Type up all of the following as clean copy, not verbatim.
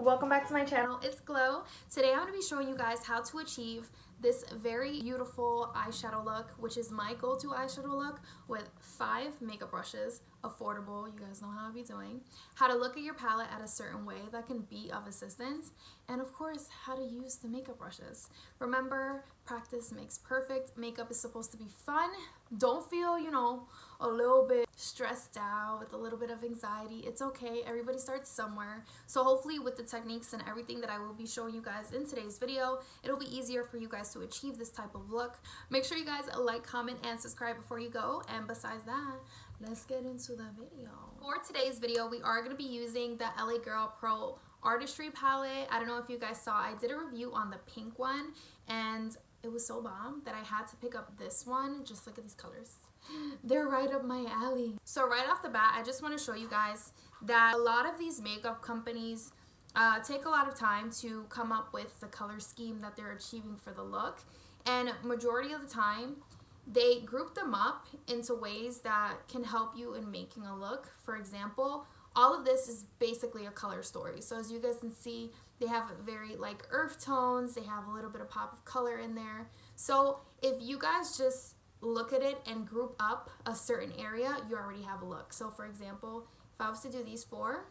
welcome back to my channel. It's Glow. Today I'm going to be showing you guys how to achieve this very beautiful eyeshadow look, which is my go-to eyeshadow look with 5 makeup brushes, affordable, you guys know how I'll be doing, how to look at your palette at a certain way that can be of assistance, and of course how to use the makeup brushes. Remember, practice makes perfect. Makeup is supposed to be fun. Don't feel, a little bit stressed out with a little bit of anxiety. It's okay. Everybody starts somewhere. So hopefully with the techniques and everything that I will be showing you guys in today's video, it'll be easier for you guys to achieve this type of look. Make sure you guys like, comment, and subscribe before you go. And besides that, let's get into the video. For today's video, we are going to be using the LA Girl Pro-Artistry palette. I don't know if you guys saw, I did a review on the pink one, and it was so bomb that I had to pick up this one. Just look at these colors. They're right up my alley. So right off the bat, I just want to show you guys that a lot of these makeup companies take a lot of time to come up with the color scheme that they're achieving for the look, and majority of the time they group them up into ways that can help you in making a look. For example, all of this is basically a color story. So as you guys can see, they have very like earth tones, they have a little bit of pop of color in there. So if you guys just look at it and group up a certain area, you already have a look. So for example, if I was to do these 4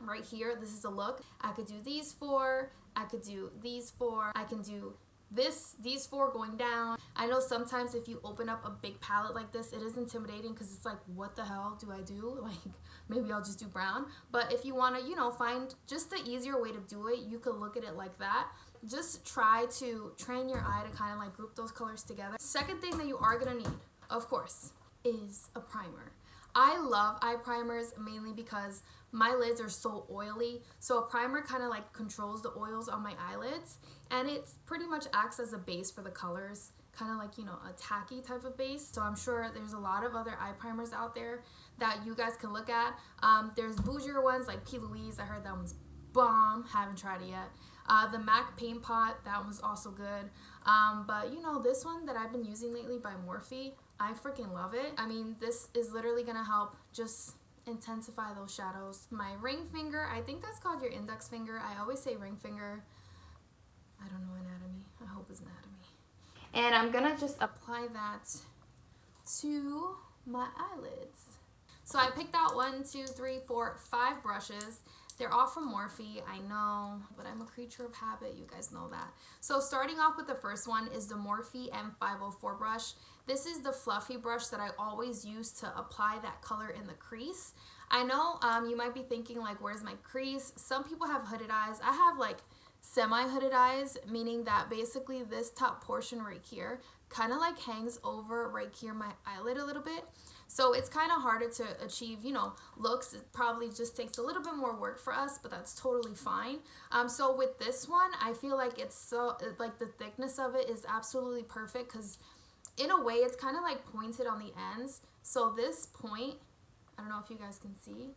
right here, this is a look. I could do these 4, I could do these 4, I can do these 4 going down. I know sometimes if you open up a big palette like this, it is intimidating because it's like, what the hell do I do? Like, maybe I'll just do brown. But if you want to, find just the easier way to do it, you could look at it like that. Just try to train your eye to kind of like group those colors together. Second thing that you are going to need, of course, is a primer. I love eye primers mainly because my lids are so oily, so a primer kind of like controls the oils on my eyelids, and it pretty much acts as a base for the colors, kind of like, a tacky type of base. So I'm sure there's a lot of other eye primers out there that you guys can look at. There's bougier ones like P. Louise. I heard that one's bomb. Haven't tried it yet. The MAC Paint Pot, that was also good. But this one that I've been using lately by Morphe, I freaking love it. I mean, this is literally gonna help just intensify those shadows. My ring finger, I think that's called your index finger. I always say ring finger. I don't know anatomy. I hope it's anatomy. And I'm gonna just apply that to my eyelids. So I picked out 1, 2, 3, 4, 5 brushes. They're all from Morphe, I know, but I'm a creature of habit, you guys know that. So starting off with the first one is the Morphe M504 brush. This is the fluffy brush that I always use to apply that color in the crease. I know you might be thinking like, where's my crease? Some people have hooded eyes. I have like semi-hooded eyes, meaning that basically this top portion right here kind of like hangs over right here my eyelid a little bit. So it's kind of harder to achieve, looks. It probably just takes a little bit more work for us, but that's totally fine. So with this one, I feel like it's so, like the thickness of it is absolutely perfect because in a way it's kind of like pointed on the ends. So this point, I don't know if you guys can see,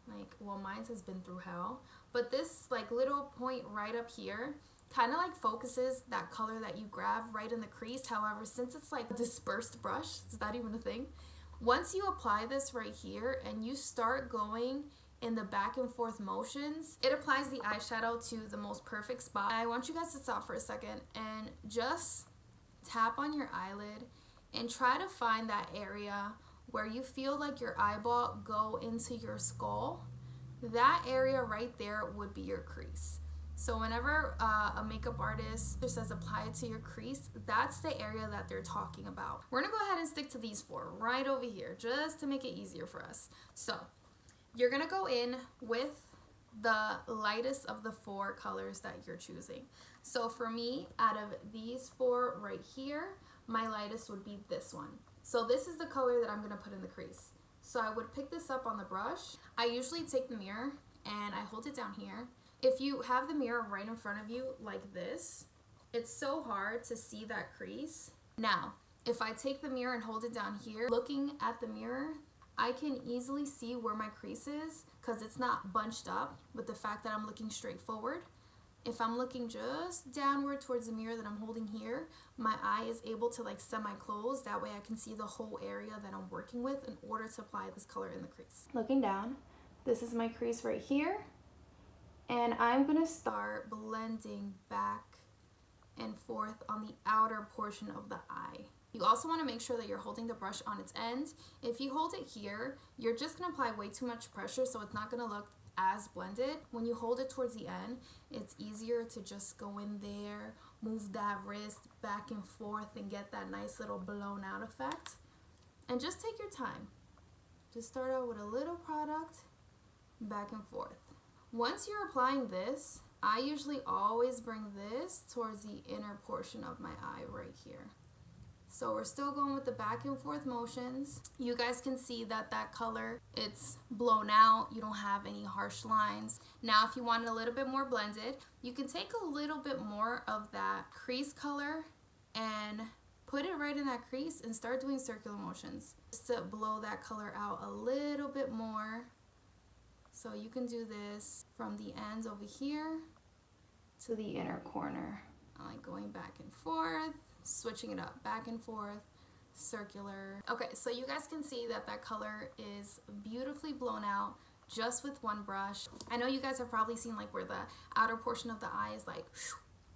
like, well, mine has been through hell, but this like little point right up here kind of like focuses that color that you grab right in the crease. However, since it's like a dispersed brush, is that even a thing? Once you apply this right here and you start going in the back and forth motions, it applies the eyeshadow to the most perfect spot. I want you guys to stop for a second and just tap on your eyelid and try to find that area where you feel like your eyeball go into your skull. That area right there would be your crease. So whenever a makeup artist says apply it to your crease, that's the area that they're talking about. We're gonna go ahead and stick to these 4 right over here just to make it easier for us. So you're gonna go in with the lightest of the 4 colors that you're choosing. So for me, out of these 4 right here, my lightest would be this one. So this is the color that I'm gonna put in the crease. So I would pick this up on the brush. I usually take the mirror and I hold it down here. If you have the mirror right in front of you like this, it's so hard to see that crease. Now, if I take the mirror and hold it down here, looking at the mirror, I can easily see where my crease is because it's not bunched up with the fact that I'm looking straight forward. If I'm looking just downward towards the mirror that I'm holding here, my eye is able to like semi-close. That way I can see the whole area that I'm working with in order to apply this color in the crease. Looking down, this is my crease right here. And And I'm going to start blending back and forth on the outer portion of the eye. You also want to make sure that you're holding the brush on its end. If you hold it here, you're just going to apply way too much pressure, so it's not going to look as blended. When you hold it towards the end, it's easier to just go in there, move that wrist back and forth, and get that nice little blown out effect. And just take your time. Just start out with a little product, back and forth. Once you're applying this, I usually always bring this towards the inner portion of my eye right here. So we're still going with the back and forth motions. You guys can see that that color, it's blown out. You don't have any harsh lines. Now, if you want it a little bit more blended, you can take a little bit more of that crease color and put it right in that crease and start doing circular motions just to blow that color out a little bit more. So you can do this from the ends over here to the inner corner. I like going back and forth, switching it up, back and forth, circular. Okay, so you guys can see that that color is beautifully blown out just with one brush. I know you guys have probably seen like where the outer portion of the eye is like,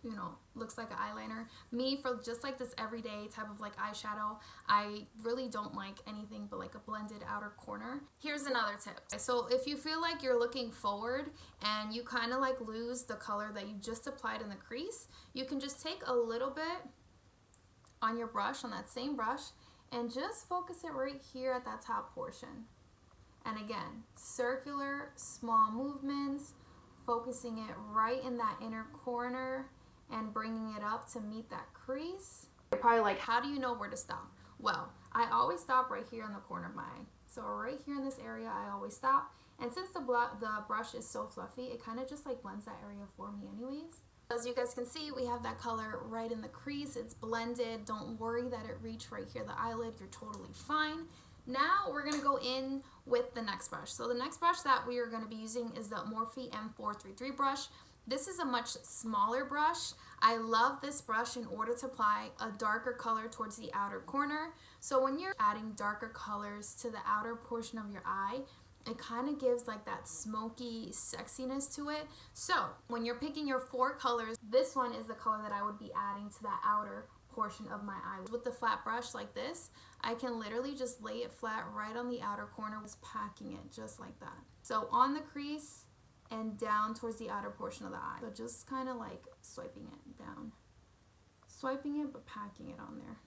you know, looks like an eyeliner. Me, for just like this everyday type of like eyeshadow, I really don't like anything but like a blended outer corner. Here's another tip. So if you feel like you're looking forward and you kind of like lose the color that you just applied in the crease, you can just take a little bit on your brush, on that same brush, and just focus it right here at that top portion. And again, circular, small movements, focusing it right in that inner corner and bringing it up to meet that crease. You're probably like, how do you know where to stop? Well, I always stop right here in the corner of my eye. So right here in this area, I always stop. And since the brush is so fluffy, it kind of just like blends that area for me anyways. As you guys can see, we have that color right in the crease. It's blended. Don't worry that it reached right here, the eyelid. You're totally fine. Now we're going to go in with the next brush. So the next brush that we are going to be using is the Morphe M433 brush. This is a much smaller brush. I love this brush in order to apply a darker color towards the outer corner. So when you're adding darker colors to the outer portion of your eye, it kind of gives like that smoky sexiness to it. So when you're picking your 4 colors, this one is the color that I would be adding to that outer portion of my eye. With the flat brush like this, I can literally just lay it flat right on the outer corner, just packing it just like that. So on the crease and down towards the outer portion of the eye. So just kind of like swiping it down. Swiping it but packing it on there.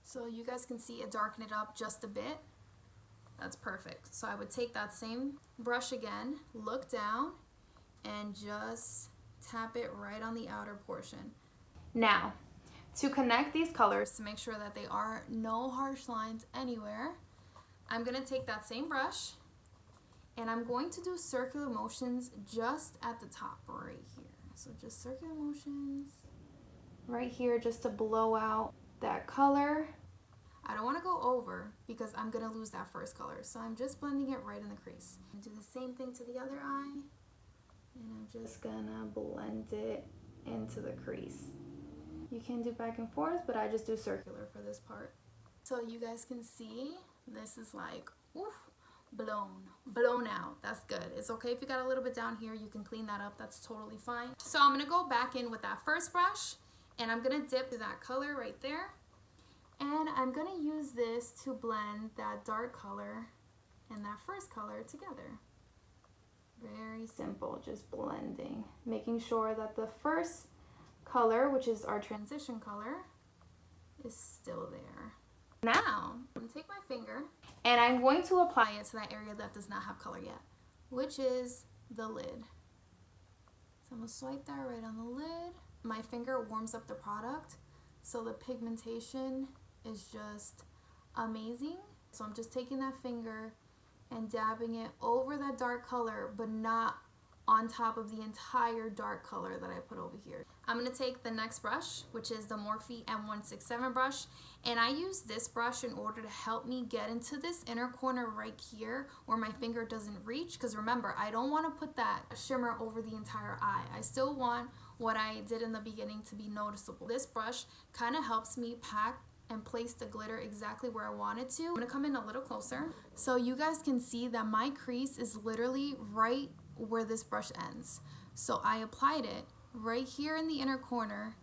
So you guys can see it darken it up just a bit. That's perfect. So I would take that same brush again, look down, and just tap it right on the outer portion. Now, to connect these colors, to make sure that they are no harsh lines anywhere, I'm going to take that same brush, and I'm going to do circular motions just at the top right here. So just circular motions right here just to blow out that color. I don't want to go over because I'm going to lose that first color. So I'm just blending it right in the crease. Do the same thing to the other eye. And I'm just going to blend it into the crease. You can do back and forth, but I just do circular for this part. So you guys can see this is like, oof, blown out. That's good. It's okay if you got a little bit down here. You can clean that up. That's totally fine. So I'm going to go back in with that first brush, and I'm going to dip to that color right there. And I'm going to use this to blend that dark color and that first color together. Very simple, just blending. Making sure that the first color, which is our transition color, is still there. Now, I'm going to take my finger and I'm going to apply it to that area that does not have color yet, which is the lid. So I'm going to swipe that right on the lid. My finger warms up the product, so the pigmentation is just amazing. So I'm just taking that finger and dabbing it over that dark color, but not on top of the entire dark color that I put over here. I'm going to take the next brush, which is the Morphe M167 brush, and I use this brush in order to help me get into this inner corner right here where my finger doesn't reach, because remember, I don't want to put that shimmer over the entire eye. I still want what I did in the beginning to be noticeable. This brush kind of helps me pack and place the glitter exactly where I want it to. I'm going to come in a little closer so you guys can see that my crease is literally right where this brush ends. So I applied it right here in the inner corner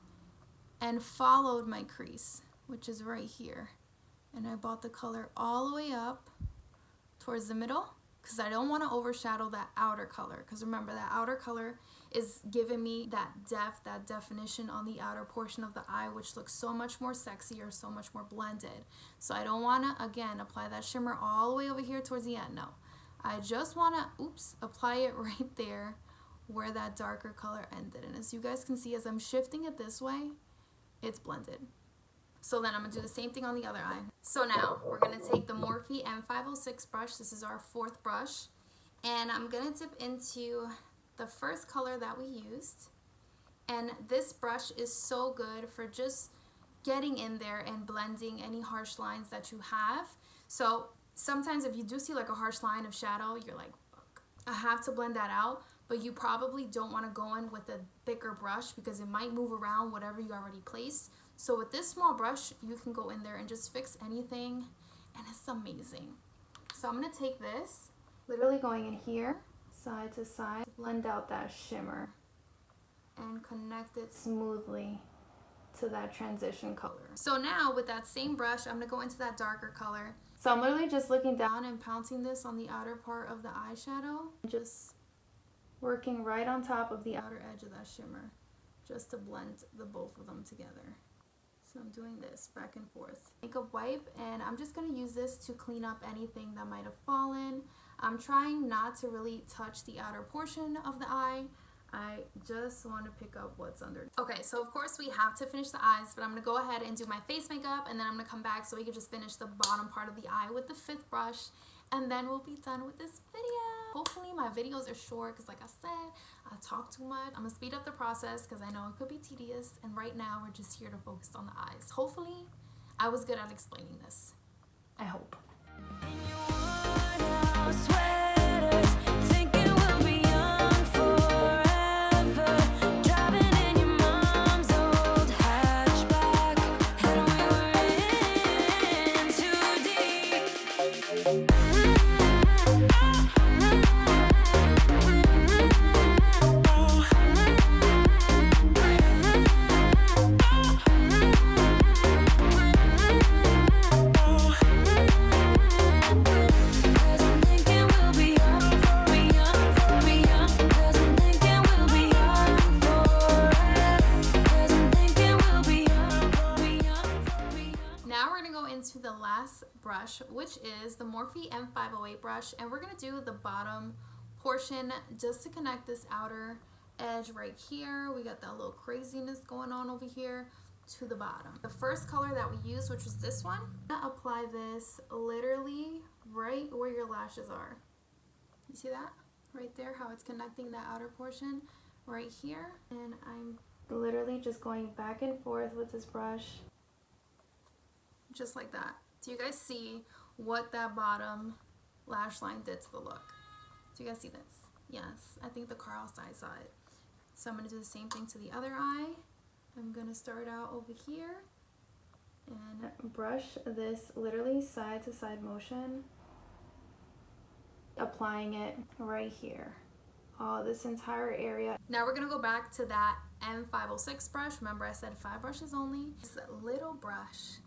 and followed my crease, which is right here. And I brought the color all the way up towards the middle because I don't want to overshadow that outer color, because remember, that outer color is giving me that depth, that definition on the outer portion of the eye, which looks so much more sexier, so much more blended. So I don't want to, again, apply that shimmer all the way over here towards the end. No, I just want to, apply it right there where that darker color ended. And as you guys can see, as I'm shifting it this way, it's blended. So then I'm going to do the same thing on the other eye. So now we're going to take the Morphe M506 brush. This is our fourth brush. And I'm going to dip into the first color that we used. And this brush is so good for just getting in there and blending any harsh lines that you have. So sometimes if you do see like a harsh line of shadow, you're like, fuck, I have to blend that out. But you probably don't want to go in with a thicker brush because it might move around whatever you already placed. So with this small brush, you can go in there and just fix anything, and it's amazing. So I'm going to take this, literally going in here, side to side, blend out that shimmer, and connect it smoothly to that transition color. So now with that same brush, I'm going to go into that darker color. So I'm literally just looking down and pouncing this on the outer part of the eyeshadow, just working right on top of the outer edge of that shimmer, just to blend the both of them together. So I'm doing this back and forth. Makeup wipe, and I'm just going to use this to clean up anything that might have fallen. I'm trying not to really touch the outer portion of the eye. I just want to pick up what's under. Okay, so of course we have to finish the eyes, but I'm going to go ahead and do my face makeup, and then I'm going to come back so we can just finish the bottom part of the eye with the fifth brush, and then we'll be done with this video. Hopefully my videos are short because, like I said, I talk too much. I'm going to speed up the process because I know it could be tedious, and right now we're just here to focus on the eyes. Hopefully I was good at explaining this. I hope. The last brush, which is the Morphe M508 brush, and we're going to do the bottom portion just to connect this outer edge right here. We got that little craziness going on over here to the bottom. The first color that we used, which was this one, I'm going to apply this literally right where your lashes are. You see that? Right there, how it's connecting that outer portion right here. And I'm literally just going back and forth with this brush. Just like that. Do you guys see what that bottom lash line did to the look? Do you guys see this? Yes, I think the car outside saw it. So I'm going to do the same thing to the other eye. I'm going to start out over here and brush this literally side to side motion, applying it right here. This entire area. Now we're going to go back to that M506 brush. Remember I said 5 brushes only. Just a little brush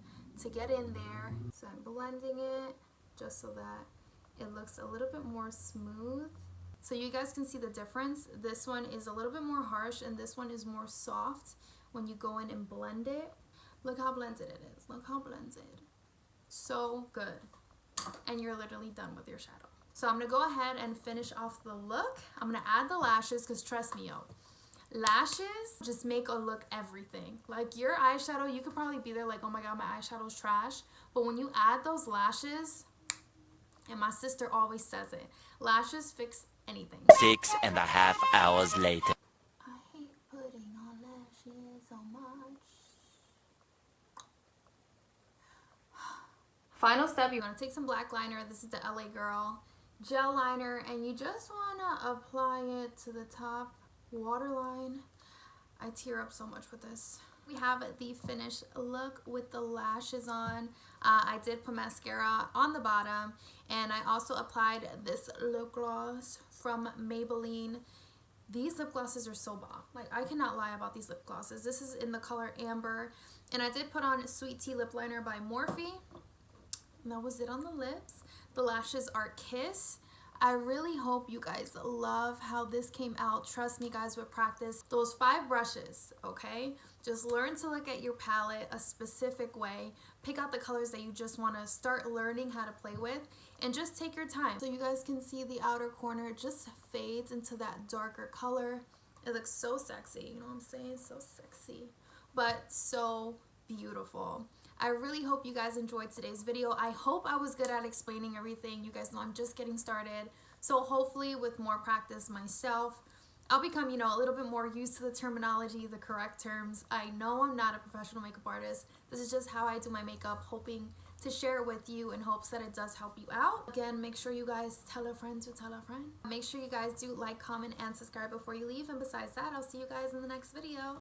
to get in there. So I'm blending it just so that it looks a little bit more smooth. So you guys can see the difference. This one is a little bit more harsh and this one is more soft when you go in and blend it. Look how blended it is. Look how blended. So good. And you're literally done with your shadow. So I'm going to go ahead and finish off the look. I'm going to add the lashes because trust me, yo, lashes just make a look everything. Like your eyeshadow, you could probably be there like, oh my god, my eyeshadow's trash. But when you add those lashes, and my sister always says it, lashes fix anything. 6.5 hours later. I hate putting on lashes so much. Final step, you're going to take some black liner. This is the LA Girl gel liner, and you just want to apply it to the top waterline. I tear up so much with this. We have the finished look with the lashes on. I did put mascara on the bottom, and I also applied this lip gloss from Maybelline. These lip glosses are so bomb. Like, I cannot lie about these lip glosses. This is in the color Amber. And I did put on Sweet Tea Lip Liner by Morphe. And that was it on the lips. The lashes are Kiss. I really hope you guys love how this came out. Trust me, guys, with practice. Those 5 brushes, okay? Just learn to look at your palette a specific way. Pick out the colors that you just want to start learning how to play with. And just take your time. So you guys can see the outer corner just fades into that darker color. It looks so sexy, you know what I'm saying? So sexy, but so beautiful. I really hope you guys enjoyed today's video. I hope I was good at explaining everything. You guys know I'm just getting started. So hopefully with more practice myself, I'll become, you know, a little bit more used to the terminology, the correct terms. I know I'm not a professional makeup artist. This is just how I do my makeup, hoping to share it with you in hopes that it does help you out. Again, make sure you guys tell a friend to tell a friend. Make sure you guys do like, comment, and subscribe before you leave. And besides that, I'll see you guys in the next video.